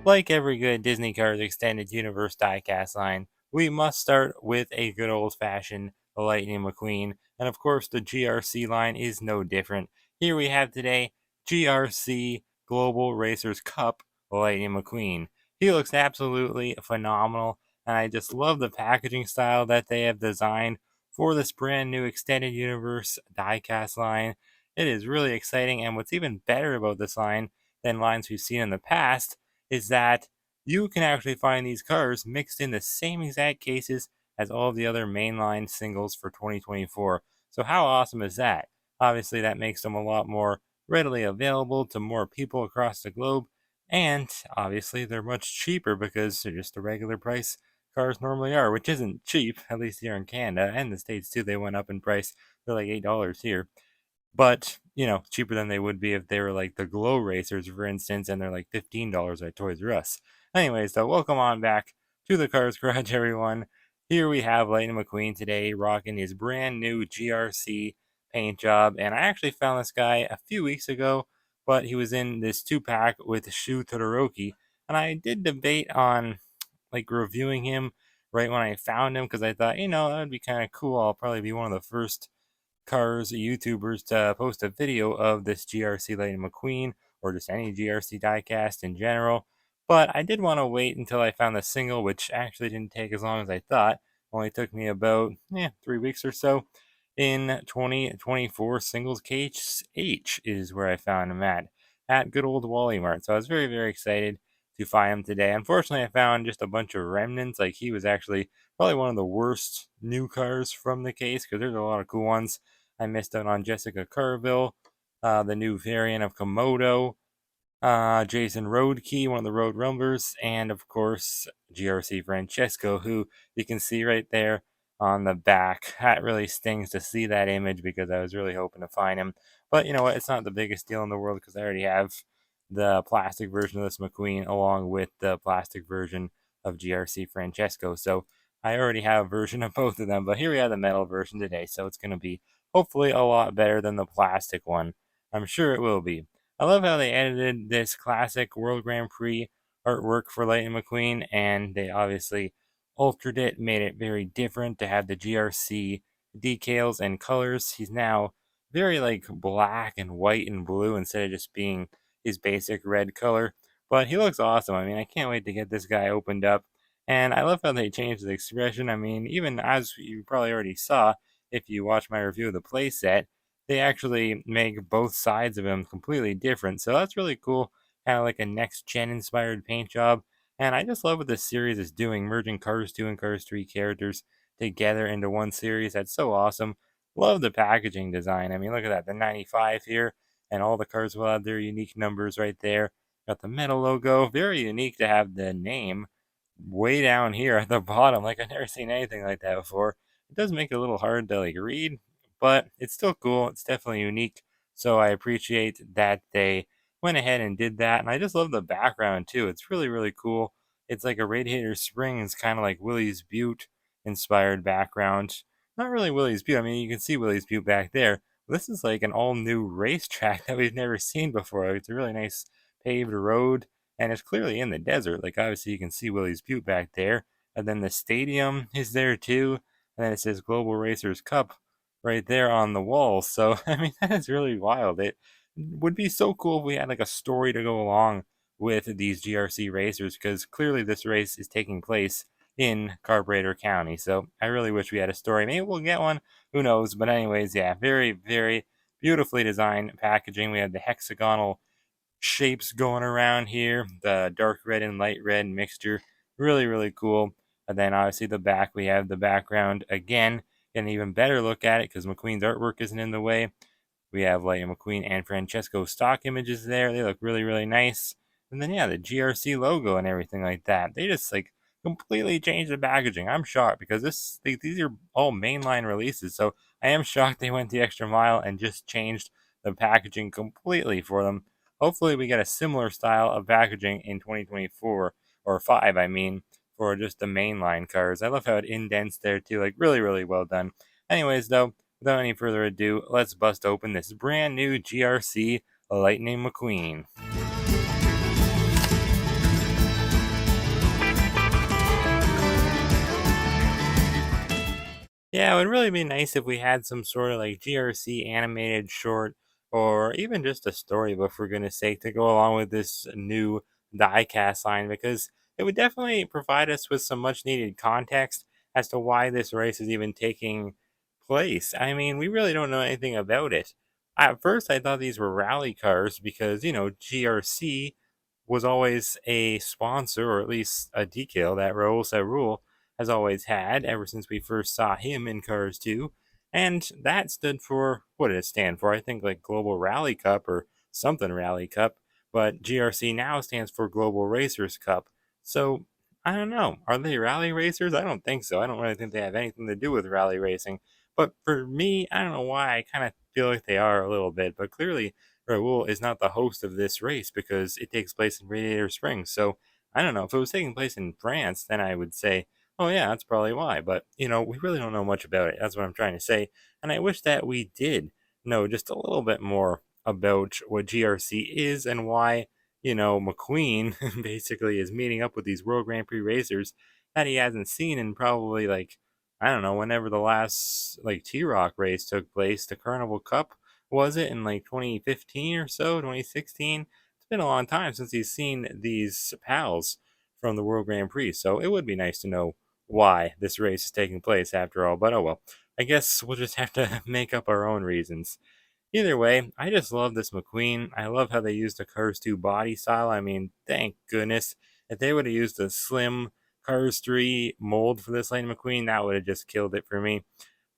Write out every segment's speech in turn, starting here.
Like every good Disney Cars Extended Universe diecast line, we must start with a good old-fashioned Lightning McQueen, and of course the GRC line is no different. Here we have today GRC Global Racers Cup Lightning McQueen. He looks absolutely phenomenal, and I just love the packaging style that they have designed for this brand new Extended Universe diecast line. It is really exciting, and what's even better about this line than lines we've seen in the past is that you can actually find these cars mixed in the same exact cases as all the other mainline singles for 2024. So, how awesome is that? Obviously, that makes them a lot more readily available to more people across the globe. And obviously, they're much cheaper because they're just the regular price cars normally are, which isn't cheap, at least here in Canada and the States too. They went up in price. They're like $8 here, but cheaper than they would be if they were like the Glow Racers, for instance, and they're like $15 at Toys R Us. Anyways, so welcome on back to the Cars Garage, everyone. Here we have Lightning McQueen today, rocking his brand new GRC paint job, and I actually found this guy a few weeks ago, but he was in this 2-pack with Shu Todoroki, and I did debate on like reviewing him right when I found him because I thought, that would be kind of cool. I'll probably be one of the first cars YouTubers to post a video of this GRC Lightning McQueen or just any GRC diecast in general. But I did want to wait until I found the single, which actually didn't take as long as I thought. Only took me about 3 weeks or so. In 2024, Singles Case H is where I found him at good old Wally Mart. So I was very, very excited to find him today. Unfortunately, I found just a bunch of remnants. Like he was actually probably one of the worst new cars from the case because there's a lot of cool ones. I missed out on Jessica Carville, the new variant of Komodo, Jason Roadkey, one of the Road Rumblers, and of course GRC Francesco, who you can see right there on the back. That really stings to see that image because I was really hoping to find him. But you know what? It's not the biggest deal in the world because I already have the plastic version of this McQueen along with the plastic version of GRC Francesco. So I already have a version of both of them. But here we have the metal version today. So it's going to be hopefully a lot better than the plastic one. I'm sure it will be. I love how they edited this classic World Grand Prix artwork for Lightning McQueen, and they obviously altered it, made it very different to have the GRC decals and colors. He's now very like black and white and blue instead of just being his basic red color. But he looks awesome. I mean, I can't wait to get this guy opened up. And I love how they changed the expression. I mean, even as you probably already saw if you watch my review of the playset, they actually make both sides of him completely different. So that's really cool. Kind of like a next gen inspired paint job. And I just love what this series is doing, merging Cars 2 and Cars 3 characters together into one series. That's so awesome. Love the packaging design. I mean, look at that. The 95 here, and all the cars will have their unique numbers right there. Got the metal logo. Very unique to have the name way down here at the bottom. Like, I've never seen anything like that before. It does make it a little hard to like read, but it's still cool. It's definitely unique. So I appreciate that they went ahead and did that. And I just love the background too. It's really, really cool. It's like a Radiator Springs, kind of like Willie's Butte inspired background. Not really Willie's Butte. I mean, you can see Willie's Butte back there. This is like an all new racetrack that we've never seen before. It's a really nice paved road, and it's clearly in the desert. Like, obviously, you can see Willie's Butte back there. And then the stadium is there too. And then it says Global Racers Cup right there on the wall. So, I mean, that is really wild. It would be so cool if we had like a story to go along with these GRC racers because clearly this race is taking place in Carburetor County. So, I really wish we had a story. Maybe we'll get one. Who knows? But, anyways, yeah, very, very beautifully designed packaging. We have the hexagonal shapes going around here, the dark red and light red mixture. Really, really cool. And then obviously the back, we have the background again. An even better look at it because McQueen's artwork isn't in the way. We have Lightning McQueen and Francesco stock images there. They look really, really nice. And then yeah, the GRC logo and everything like that. They just like completely changed the packaging. I'm shocked because these are all mainline releases. So I am shocked they went the extra mile and just changed the packaging completely for them. Hopefully we get a similar style of packaging in 2024 or 5, I mean, for just the mainline cars. I love how it indents there too. Like really, really well done. Anyways, though, without any further ado, let's bust open this brand new GRC Lightning McQueen. Yeah, it would really be nice if we had some sort of like GRC animated short or even just a storybook, for goodness sake, to go along with this new diecast line because it would definitely provide us with some much needed context as to why this race is even taking place. I mean, we really don't know anything about it. At first, I thought these were rally cars because, GRC was always a sponsor, or at least a decal that Raul Rule has always had ever since we first saw him in Cars 2. And that stood for, what did it stand for? I think like Global Rally Cup or something Rally Cup. But GRC now stands for Global Racers Cup. So I don't know. Are they rally racers? I don't think so. I don't really think they have anything to do with rally racing. But for me, I don't know why. I kind of feel like they are a little bit. But clearly, Raul is not the host of this race because it takes place in Radiator Springs. So I don't know. If it was taking place in France, then I would say, oh, yeah, that's probably why. But, we really don't know much about it. That's what I'm trying to say. And I wish that we did know just a little bit more about what GRC is and why, McQueen basically is meeting up with these World Grand Prix racers that he hasn't seen in probably like, I don't know, whenever the last like T Rock race took place, the Carnival Cup, was it in like 2015 or so, 2016? It's been a long time since he's seen these pals from the World Grand Prix, so it would be nice to know why this race is taking place after all. But oh well, I guess we'll just have to make up our own reasons. Either way, I just love this McQueen. I love how they used the Cars 2 body style. I mean, thank goodness. If they would have used a slim Cars 3 mold for this Lightning McQueen, that would have just killed it for me.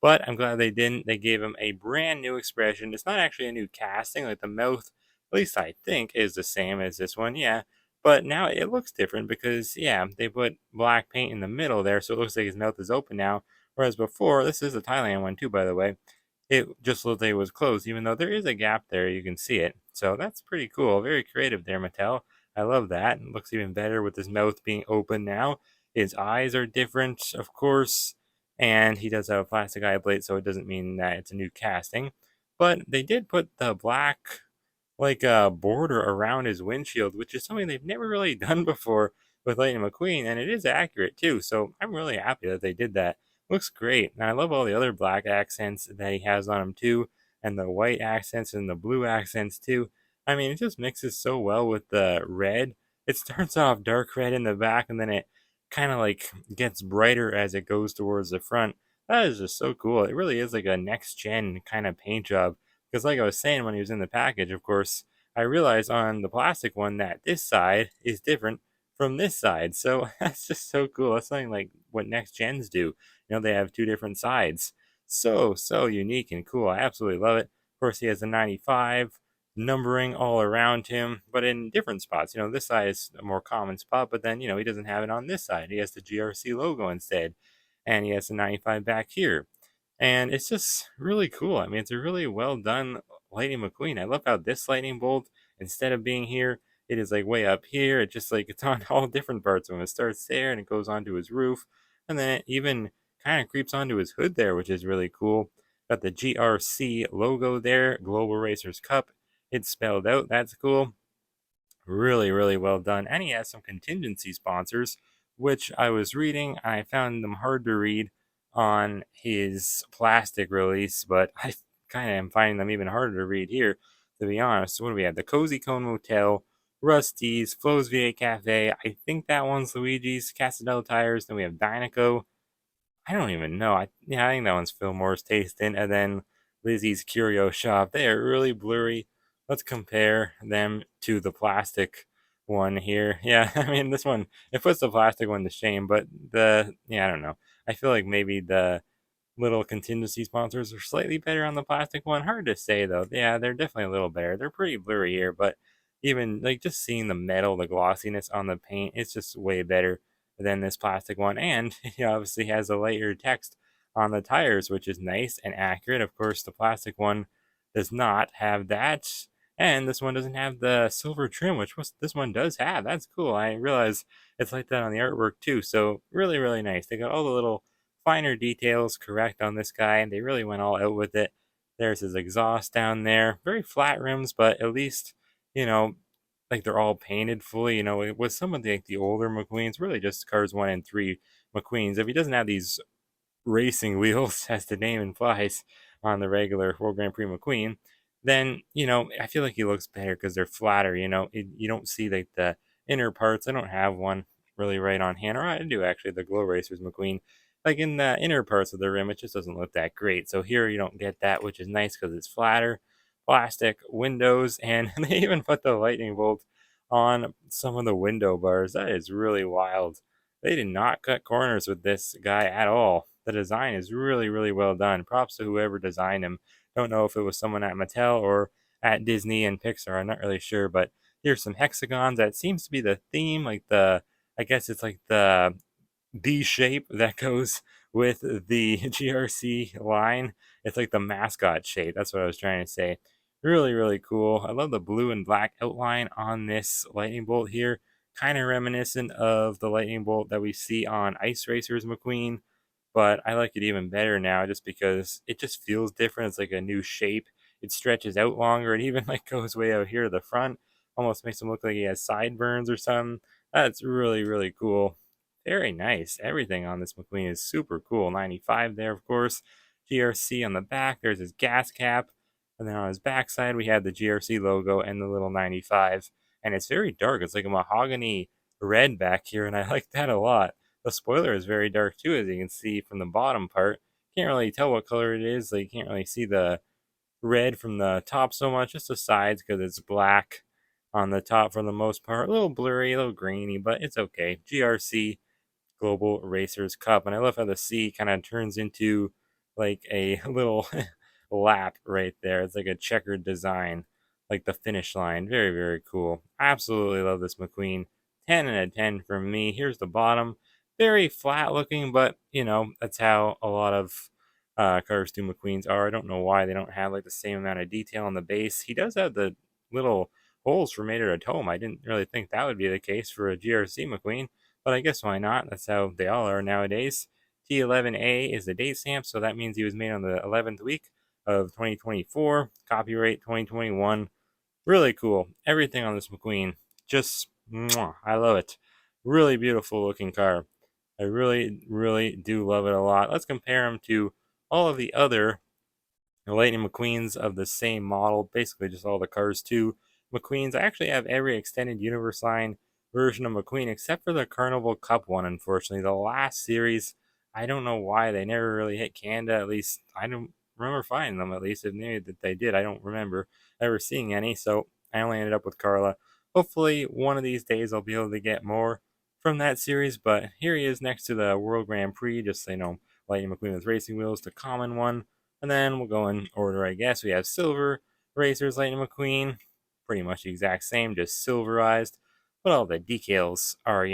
But I'm glad they didn't. They gave him a brand new expression. It's not actually a new casting, like the mouth, at least I think, is the same as this one, yeah. But now it looks different because, yeah, they put black paint in the middle there, so it looks like his mouth is open now. Whereas before, this is a Thailand one too, by the way, it just looked like it was closed, even though there is a gap there. You can see it. So that's pretty cool. Very creative there, Mattel. I love that. It looks even better with his mouth being open now. His eyes are different, of course, and he does have a plastic eye plate, so it doesn't mean that it's a new casting. But they did put the black like a border around his windshield, which is something they've never really done before with Lightning McQueen, and it is accurate too. So I'm really happy that they did that. Looks great, and I love all the other black accents that he has on him too, and the white accents and the blue accents too. I mean, it just mixes so well with the red. It starts off dark red in the back, and then it kind of like gets brighter as it goes towards the front. That is just so cool. It really is like a next gen kind of paint job because, like I was saying when he was in the package, of course, I realized on the plastic one that this side is different from this side. So that's just so cool. That's something like what next gens do. They have two different sides. So unique and cool. I absolutely love it. Of course, he has a 95 numbering all around him, but in different spots. This side is a more common spot, but then, he doesn't have it on this side. He has the GRC logo instead, and he has the 95 back here. And it's just really cool. I mean, it's a really well done Lightning McQueen. I love how this lightning bolt, instead of being here, it is like way up here. It just like it's on all different parts of him. It starts there and it goes onto his roof, and then it even kind of creeps onto his hood there, which is really cool. Got the GRC logo there, Global Racers Cup. It's spelled out. That's cool. Really, really well done. And he has some contingency sponsors, which I was reading. I found them hard to read on his plastic release, but I kind of am finding them even harder to read here, to be honest. So what do we have? The Cozy Cone Motel, Rusty's, Flo's VA Cafe. I think that one's Luigi's, Casadel Tires. Then we have Dynaco. I don't even know. I think that one's Fillmore's Tasting, and then Lizzie's Curio Shop. They are really blurry. Let's compare them to the plastic one here. Yeah, I mean this one it puts the plastic one to shame, but I don't know. I feel like maybe the little contingency sponsors are slightly better on the plastic one. Hard to say though. Yeah, they're definitely a little better. They're pretty blurry here, but even like just seeing the metal, the glossiness on the paint, it's just way better than this plastic one. And it obviously has a lighter text on the tires, which is nice and accurate. Of course, the plastic one does not have that. And this one doesn't have the silver trim, which this one does have. That's cool. I realize it's like that on the artwork too. So really, really nice. They got all the little finer details correct on this guy, and they really went all out with it. There's his exhaust down there. Very flat rims, but at least, you know, like they're all painted fully. With some of the older McQueens, really just cars 1 and 3 McQueens. If he doesn't have these racing wheels, as the name implies, on the regular World Grand Prix McQueen, then I feel like he looks better because they're flatter. You don't see like the inner parts. I don't have one really right on hand, or I do actually. The Glow Racers McQueen, like in the inner parts of the rim, it just doesn't look that great. So here you don't get that, which is nice because it's flatter, plastic windows, and they even put the lightning bolt on some of the window bars. That is really wild. They did not cut corners with this guy at all. The design is really, really well done. Props to whoever designed him. Don't know if it was someone at Mattel or at Disney and Pixar. I'm not really sure, but here's some hexagons. That seems to be the theme. I guess it's like the D shape that goes with the GRC line. It's like the mascot shape. That's what I was trying to say. Really, really cool. I love the blue and black outline on this lightning bolt here. Kind of reminiscent of the lightning bolt that we see on Ice Racers McQueen, but I like it even better now just because it just feels different. It's like a new shape. It stretches out longer. It even like goes way out here to the front. Almost makes him look like he has sideburns or something. That's really, really cool. Very nice. Everything on this McQueen is super cool. 95 there, of course. GRC on the back. There's his gas cap. And then on his backside, we have the GRC logo and the little 95. And it's very dark. It's like a mahogany red back here, and I like that a lot. The spoiler is very dark too, as you can see from the bottom part. Can't really tell what color it is. Like, you can't really see the red from the top so much, just the sides because it's black on the top for the most part. A little blurry, a little grainy, but it's okay. GRC Global Racers Cup. And I love how the C kind of turns into like a little lap right there. It's like a checkered design, like the finish line. Very, very cool. Absolutely love this McQueen. 10 out of 10 from me. Here's the bottom. Very flat looking, but that's how a lot of Cars 2 McQueens are. I don't know why they don't have like the same amount of detail on the base. He does have the little holes for Mater Atome. I didn't really think that would be the case for a GRC McQueen, but I guess why not? That's how they all are nowadays. T11A is the date stamp, so that means he was made on the 11th week of 2024. Copyright 2021. Really cool. Everything on this McQueen, just mwah, I love it. Really beautiful looking car. I really, really do love it a lot. Let's compare him to all of the other Lightning McQueens of the same model, basically just all the Cars 2 McQueens. I actually have every extended universe line version of McQueen except for the Carnival Cup one, unfortunately. The last series, I don't know why they never really hit Canada. At least I don't remember finding them, at least. If maybe that they did, I don't remember ever seeing any. So I only ended up with Carla. Hopefully, one of these days I'll be able to get more from that series. But here he is next to the World Grand Prix, just so Lightning McQueen with racing wheels, the common one. And then we'll go in order, I guess. We have Silver Racers Lightning McQueen, pretty much the exact same, just silverized. But all the decals are,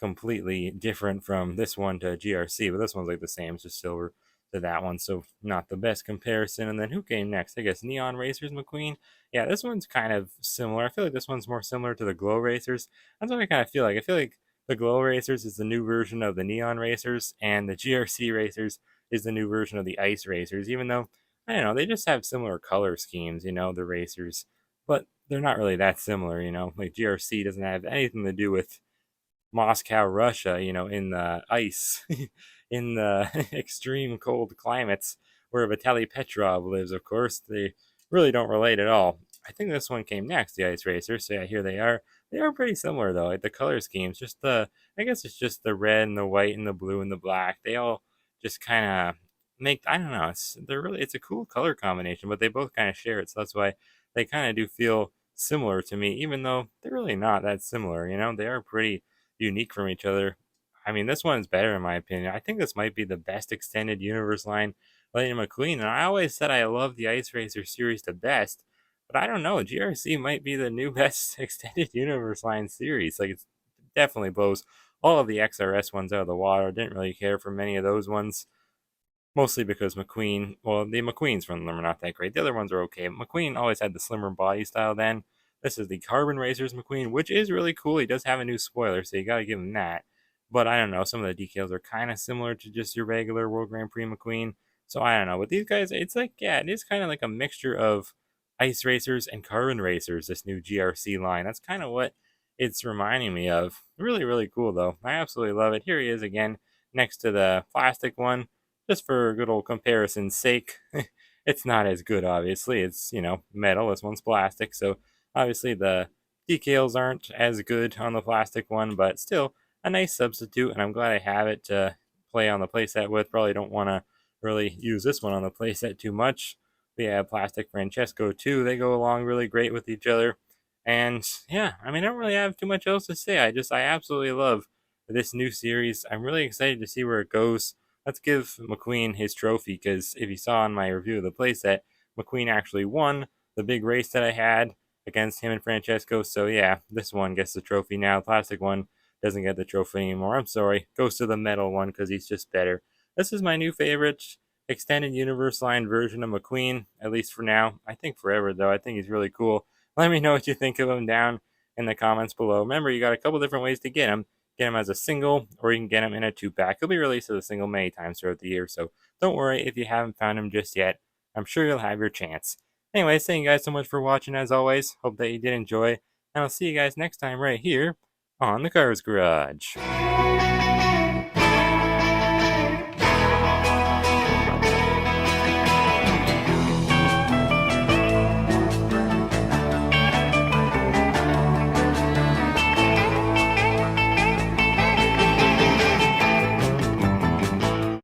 completely different from this one to GRC. But this one's like the same, it's just silver to that one. So not the best comparison. And then who came next? I guess Neon Racers McQueen. Yeah, this one's kind of similar. I feel like this one's more similar to the Glow Racers. That's what I kind of feel like. I feel like the Glow Racers is the new version of the Neon Racers, and the GRC Racers is the new version of the Ice Racers, even though, I don't know, they just have similar color schemes, the racers, but they're not really that similar, like GRC doesn't have anything to do with Moscow, Russia, in the ice, in the extreme cold climates where Vitaly Petrov lives, of course. They really don't relate at all. I think this one came next, the Ice Racers. So yeah, here they are. They are pretty similar though. Like the color schemes, I guess it's just the red and the white and the blue and the black. They all just kind of make, I don't know. It's a cool color combination, but they both kind of share it. So that's why they kind of do feel similar to me, even though they're really not that similar. They are pretty unique from each other. I mean, this one's better in my opinion. I think this might be the best extended universe line Lightning McQueen. And I always said I love the Ice Racer series the best, but I don't know. GRC might be the new best extended universe line series. Like, it definitely blows all of the XRS ones out of the water. Didn't really care for many of those ones. Mostly because McQueen, well, the McQueens from them are not that great. The other ones are okay. McQueen always had the slimmer body style then. This is the Carbon Racers McQueen, which is really cool. He does have a new spoiler, so you gotta give him that. But I don't know, some of the decals are kind of similar to just your regular World Grand Prix McQueen. So I don't know. With these guys, it's like, yeah, it is kind of like a mixture of Ice Racers and Carbon Racers, this new GRC line. That's kind of what it's reminding me of. Really, really cool, though. I absolutely love it. Here he is again, next to the plastic one. just for good old comparison's sake. It's not as good, obviously. It's, metal. This one's plastic, so obviously the decals aren't as good on the plastic one, but still a nice substitute, and I'm glad I have it to play on the playset with. Probably don't want to really use this one on the playset too much. We have plastic Francesco too. They go along really great with each other. And yeah, I mean, I don't really have too much else to say. I absolutely love this new series. I'm really excited to see where it goes. Let's give McQueen his trophy, because if you saw in my review of the playset, McQueen actually won the big race that I had against him and Francesco. So yeah, this one gets the trophy now. The plastic one doesn't get the trophy anymore. I'm sorry. Goes to the metal one because he's just better. This is my new favorite extended universe line version of McQueen, at least for now. I think forever, though. I think he's really cool. Let me know what you think of him down in the comments below. Remember, you got a couple different ways to get him. Get him as a single, or you can get him in a 2-pack. He'll be released as a single many times throughout the year, so don't worry if you haven't found him just yet. I'm sure you'll have your chance. Anyways, thank you guys so much for watching as always. Hope that you did enjoy, and I'll see you guys next time right here on the Cars Garage.